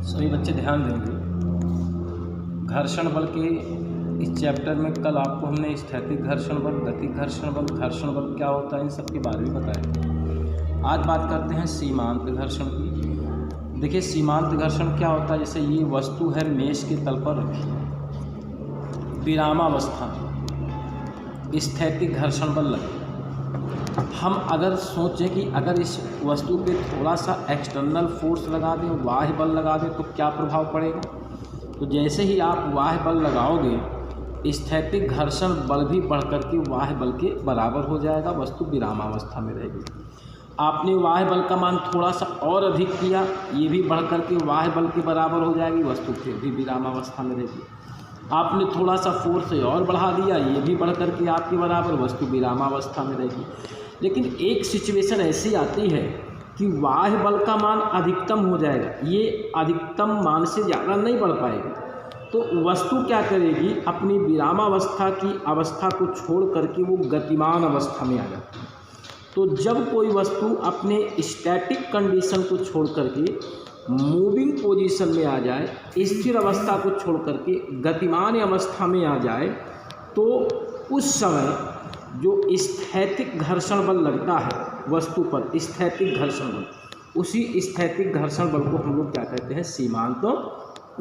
सभी बच्चे ध्यान देंगे। घर्षण बल के इस चैप्टर में कल आपको हमने स्थैतिक घर्षण बल, गतिक घर्षण बल क्या होता है, इन सब के बारे में बताया। आज बात करते हैं सीमांत घर्षण की। देखिए सीमांत घर्षण क्या होता है। जैसे ये वस्तु है मेज के तल पर रखी है, विरामावस्था में स्थैतिक घर्षण बल लगे। हम अगर सोचें कि अगर इस वस्तु पे थोड़ा सा एक्सटर्नल फोर्स लगा दें, बाह्य बल लगा दें, तो क्या प्रभाव पड़ेगा। तो जैसे ही आप बाह्य बल लगाओगे, स्थैतिक घर्षण बल भी बढ़ करके बाह्य बल के बराबर हो जाएगा, वस्तु विरामावस्था में रहेगी। आपने बाह्य बल का मान थोड़ा सा और अधिक किया, ये भी बढ़ करके बाह्य बल के बराबर हो जाएगी, वस्तु फिर भी विरामावस्था में रहेगी। आपने थोड़ा सा फोर्स और बढ़ा दिया, ये भी बढ़ करके आपके बराबर, वस्तु विरामावस्था में रहेगी। लेकिन एक सिचुएशन ऐसी आती है कि बाह्य बल का मान अधिकतम हो जाएगा, ये अधिकतम मान से ज़्यादा नहीं बढ़ पाएगी। तो वस्तु क्या करेगी, अपनी विरामावस्था की अवस्था को छोड़ करके वो गतिमान अवस्था में आ जाती है। तो जब कोई वस्तु अपने स्टैटिक कंडीशन को छोड़ करके मूविंग पोजीशन में आ जाए, स्थिर अवस्था को छोड़ करके गतिमान अवस्था में आ जाए, तो उस समय जो स्थैतिक घर्षण बल लगता है वस्तु पर, स्थैतिक घर्षण बल, उसी स्थैतिक घर्षण बल को हम लोग क्या कहते हैं, सीमांत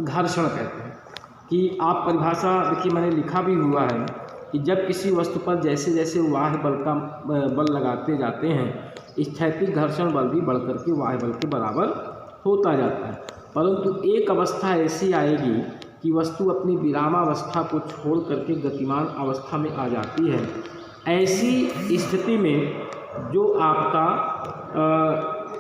घर्षण कहते हैं। कि आप परिभाषा देखिए, मैंने लिखा भी हुआ है कि जब किसी वस्तु पर जैसे जैसे बाह्य बल का बल लगाते जाते हैं, स्थैतिक घर्षण बल भी बढ़ करके बाह्य बल के बराबर होता जाता है। परंतु एक अवस्था ऐसी आएगी कि वस्तु अपनी विरामावस्था को छोड़ करके गतिमान अवस्था में आ जाती है। ऐसी स्थिति में जो आपका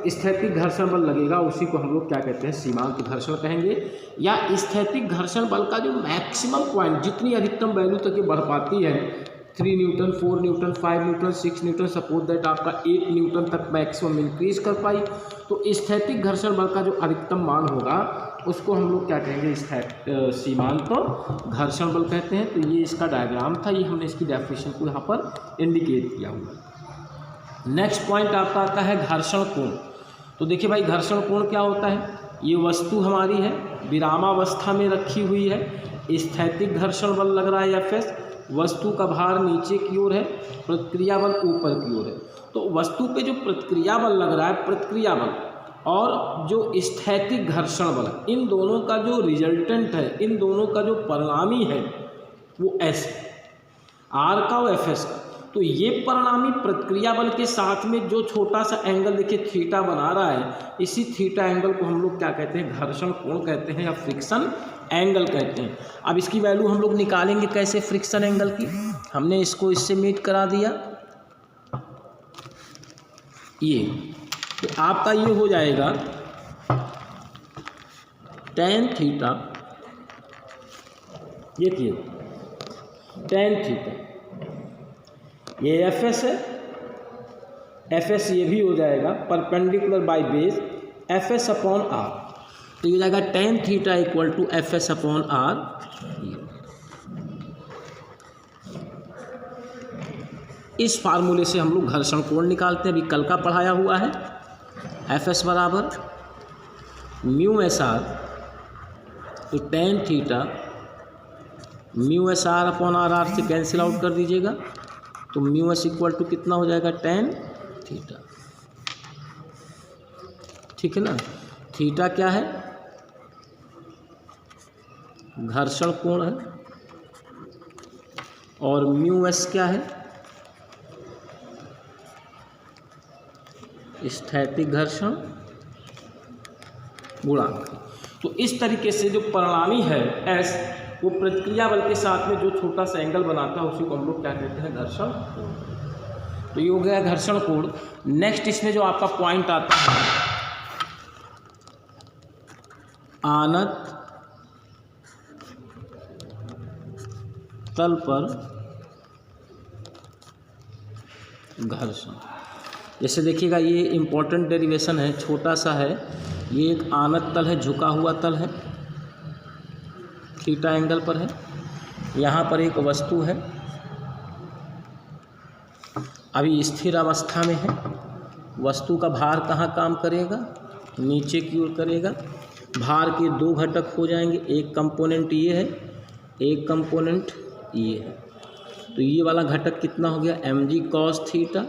स्थैतिक घर्षण बल लगेगा, उसी को हम लोग क्या कहते हैं, सीमांत घर्षण कहेंगे। या स्थैतिक घर्षण बल का जो मैक्सिमम पॉइंट, जितनी अधिकतम वैल्यू तक ये बढ़ पाती है, 3 Newton, 4 Newton, 5 Newton, 6 Newton, suppose that आपका 8 न्यूटन तक मैक्सिमम इंक्रीज कर पाई, तो स्थैतिक घर्षण बल का जो अधिकतम मान होगा उसको हम लोग क्या कहेंगे, सीमांत घर्षण बल कहते हैं। तो ये इसका डायग्राम था, ये हमने इसकी डेफिनेशन को यहाँ पर इंडिकेट किया हुआ। नेक्स्ट पॉइंट आपका आता है घर्षण कोण। तो देखिए भाई, घर्षण कोण क्या होता है। ये वस्तु हमारी है, विरामावस्था में रखी हुई है, स्थैतिक घर्षण बल लग रहा है Fs, वस्तु का भार नीचे की ओर है, प्रतिक्रिया बल ऊपर की ओर है। तो वस्तु पे जो प्रतिक्रिया बल लग रहा है, प्रतिक्रिया बल और जो स्थैतिक घर्षण बल, इन दोनों का जो रिजल्टेंट है, इन दोनों का जो परिणामी है, वो S R का और Fs का। तो ये परिणामी प्रतिक्रिया बल के साथ में जो छोटा सा एंगल देखिए थीटा बना रहा है, इसी थीटा एंगल को हम लोग क्या कहते हैं, घर्षण कोण कहते हैं या फ्रिक्शन एंगल कहते हैं। अब इसकी वैल्यू हम लोग निकालेंगे कैसे, फ्रिक्शन एंगल की। हमने इसको इससे मीट करा दिया, ये तो आपका ये हो जाएगा tan थीटा, ये tan थीटा, ये Fs है, Fs ये भी हो जाएगा perpendicular by base Fs upon R। तो ये हो जाएगा tan theta equal to Fs upon R। इस फार्मूले से हम लोग घर्षण कोण निकालते हैं, अभी कल का पढ़ाया हुआ है। Fs बराबर म्यू एस आर, तो tan theta mu S R upon R, R से कैंसिल आउट कर दीजिएगा, तो म्यू एस इक्वल टू कितना हो जाएगा, tan थीटा। ठीक है ना। थीटा क्या है, घर्षण कोण है, और म्यू एस क्या है, स्थैतिक घर्षण गुणांक। तो इस तरीके से जो परिणामी है एस, वो प्रतिक्रिया बल के साथ में जो छोटा सा एंगल बनाता है, उसी को हम लोग क्या कहते हैं, घर्षण कोण। तो ये हो गया घर्षण कोण। नेक्स्ट इसमें जो आपका पॉइंट आता है, आनत तल पर घर्षण। जैसे देखिएगा, ये इम्पोर्टेंट डेरिवेशन है, छोटा सा है। ये एक आनत तल है, झुका हुआ तल है, थीटा एंगल पर है। यहाँ पर एक वस्तु है, अभी स्थिर अवस्था में है। वस्तु का भार कहाँ काम करेगा, नीचे की ओर करेगा। भार के दो घटक हो जाएंगे, एक कंपोनेंट ये है, एक कंपोनेंट ये है। तो ये वाला घटक कितना हो गया mg cos थीटा,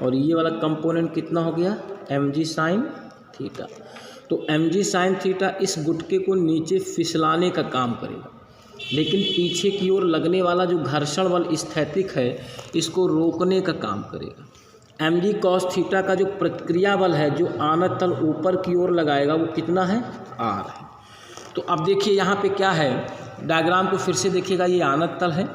और ये वाला कंपोनेंट कितना हो गया mg sin थीटा। तो mg sin थीटा इस गुटके को नीचे फिसलाने का काम करेगा, लेकिन पीछे की ओर लगने वाला जो घर्षण बल स्थैतिक है इसको रोकने का काम करेगा। mg cos थीटा का जो प्रतिक्रिया बल है जो आनत तल ऊपर की ओर लगाएगा वो कितना है r है। तो अब देखिए यहाँ पे क्या है, डायग्राम को फिर से देखिएगा, ये आनत तल है,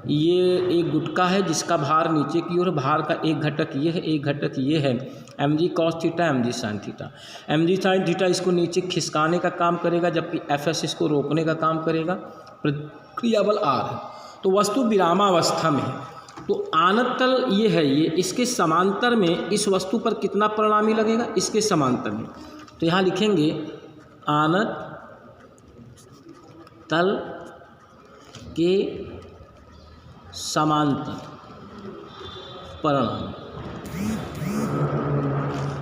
ये एक गुटका है जिसका भार नीचे की ओर, भार का एक घटक ये है, एक घटक ये है, mg cos theta mg sin theta. mg sin theta इसको नीचे खिसकाने का काम करेगा, जबकि fs इसको रोकने का काम करेगा। प्रतिक्रिया बल r है। तो वस्तु विरामावस्था में है, तो आनत तल ये है, ये इसके समांतर में इस वस्तु पर कितना परिणामी लगेगा, इसके समांतर में। तो यहाँ लिखेंगे आनत तल के समांतर परिणामी।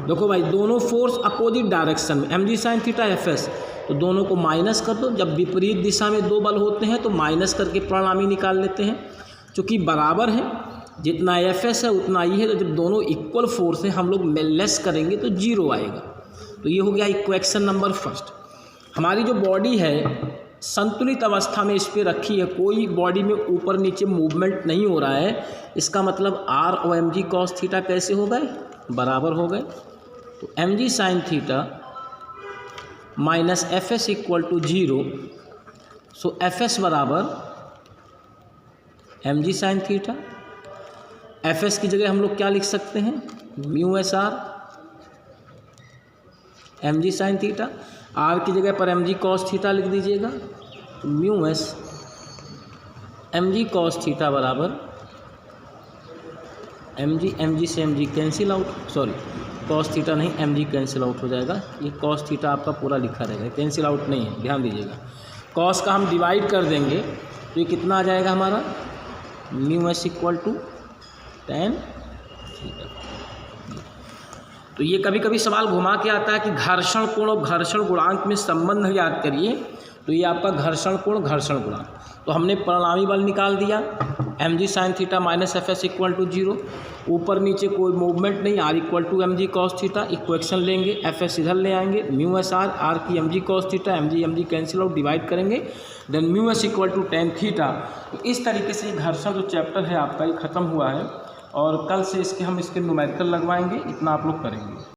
देखो भाई दोनों फोर्स अपोजिट डायरेक्शन में, mg sin थीटा fs, तो दोनों को माइनस कर दो। जब विपरीत दिशा में दो बल होते हैं तो माइनस करके परिणामी निकाल लेते हैं, चूँकि बराबर है, जितना fs है उतना ये है। तो जब दोनों इक्वल फोर्स है हम लोग लेस करेंगे तो जीरो आएगा। तो ये हो गया इक्वेशन नंबर फर्स्ट। हमारी जो बॉडी है संतुलित अवस्था में इस पर रखी है, कोई बॉडी में ऊपर नीचे मूवमेंट नहीं हो रहा है, इसका मतलब r और mg cos थीटा कैसे हो गए, बराबर हो गए। तो mg sin theta minus fs equal to 0, so fs बराबर mg sin थीटा। fs की जगह हम लोग क्या लिख सकते हैं, mu S R mg sin theta, r की जगह पर mg cos थीटा लिख दीजिएगा, mu S mg cos theta बराबर mg से mg cancel out, sorry cos theta नहीं mg कैंसिल आउट हो जाएगा, ये cos थीटा आपका पूरा लिखा रहेगा, कैंसिल आउट नहीं है, ध्यान दीजिएगा। cos का हम डिवाइड कर देंगे तो ये कितना आ जाएगा हमारा, mu S equal to tan theta. तो ये कभी कभी सवाल घुमा के आता है कि घर्षण कोण और घर्षण गुणांक में संबंध याद करिए। तो ये आपका घर्षण कोण घर्षण गुणांक, तो हमने परिणामी बल निकाल दिया mg sin theta minus fs equal to 0, ऊपर नीचे कोई मूवमेंट नहीं, r equal to mg cos theta, equation लेंगे, fs इधर ले आएंगे, म्यू एस आर, r की mg cos theta, mg cancel out, divide करेंगे, then mu S equal to tan theta. तो इस तरीके से घर्षण जो चैप्टर है आपका ये ख़त्म हुआ है, और कल से हम इसके न्यूमेरिकल लगवाएंगे, इतना आप लोग करेंगे।